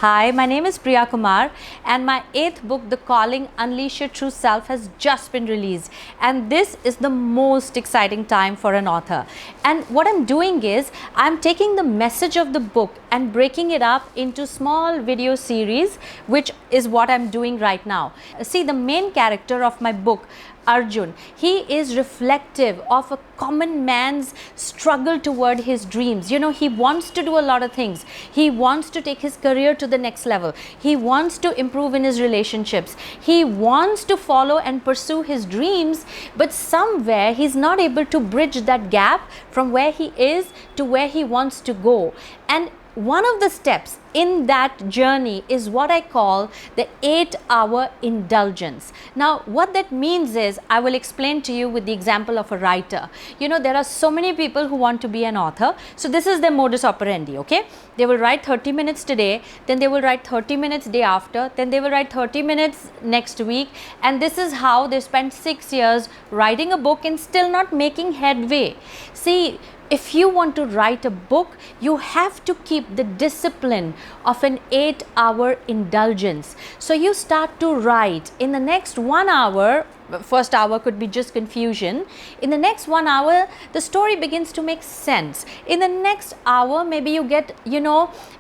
Hi, my name is Priya Kumar and my 8th book, The Calling, Unleash Your True Self, has just been released. And this is the most exciting time for an author. And what I'm doing is, I'm taking the message of the book and breaking it up into small video series, which is what I'm doing right now. See, the main character of my book, Arjun, he is reflective of a common man's struggle toward his dreams. You know, he wants to do a lot of things. He wants to take his career to the next level. He wants to improve in his relationships. He wants to follow and pursue his dreams, but somewhere he's not able to bridge that gap from where he is to where he wants to go. And one of the steps in that journey is what I call the 8-hour indulgence. Now, what that means is, I will explain to you with the example of a writer. You know, there are so many people who want to be an author. So this is their modus operandi, okay? They will write 30 minutes today, then they will write 30 minutes day after, then they will write 30 minutes next week. And this is how they spent 6 years writing a book and still not making headway. See, if you want to write a book, you have to keep the discipline of an 8-hour indulgence. So you start to write. In the next 1 hour, first hour could be just confusion. In the next 1 hour, the story begins to make sense. In the next hour, maybe you get,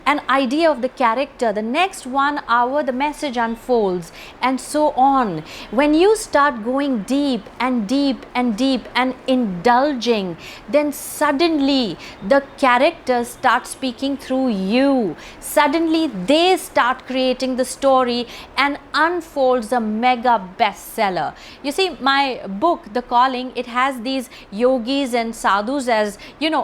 an idea of the character. The next 1 hour, the message unfolds, and so on. When you start going deep and deep and deep and indulging, then suddenly the characters start speaking through you. Suddenly they start creating the story and unfolds a mega bestseller. You see, my book, The Calling, it has these yogis and sadhus as,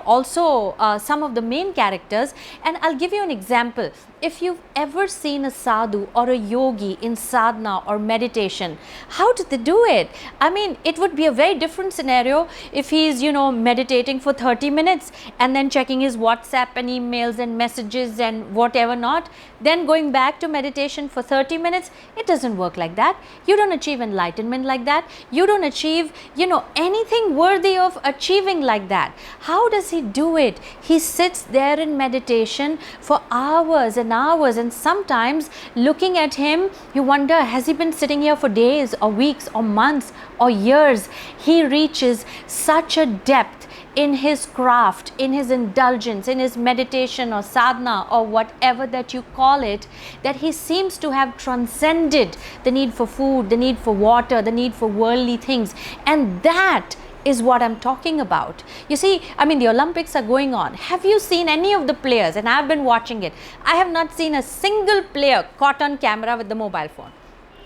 also some of the main characters. And I'll give you an example. If you've ever seen a sadhu or a yogi in sadhana or meditation, how did they do it? I mean, it would be a very different scenario if he's, meditating for 30 minutes and then checking his WhatsApp and emails and messages and whatever not, then going back to meditation for 30 minutes. It doesn't work like that. You don't achieve enlightenment like that. You don't achieve, anything worthy of achieving like that. How does he do it? He sits there in meditation for hours and hours, and sometimes looking at him, you wonder, has he been sitting here for days or weeks or months or years? He reaches such a depth in his craft, in his indulgence, in his meditation or sadhana or whatever that you call it, that he seems to have transcended the need for food, the need for water, the need for worldly things. And that is what I'm talking about. You see, I mean, the Olympics are going on. Have you seen any of the players? And I've been watching it. I have not seen a single player caught on camera with the mobile phone.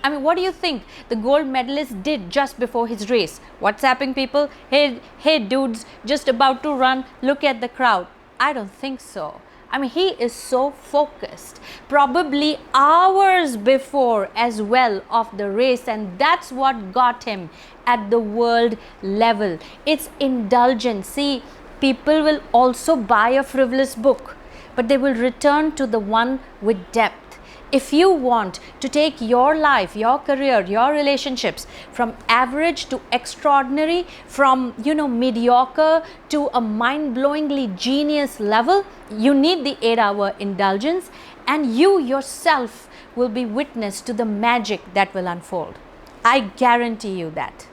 I mean, what do you think the gold medalist did just before his race? WhatsApping people, hey dudes, just about to run, look at the crowd. I don't think so. I mean, he is so focused, probably hours before as well of the race, and that's what got him at the world level. It's indulgence. See, people will also buy a frivolous book, but they will return to the one with depth. If you want to take your life, your career, your relationships from average to extraordinary, from, mediocre to a mind-blowingly genius level, you need the 8-hour indulgence, and you yourself will be witness to the magic that will unfold. I guarantee you that.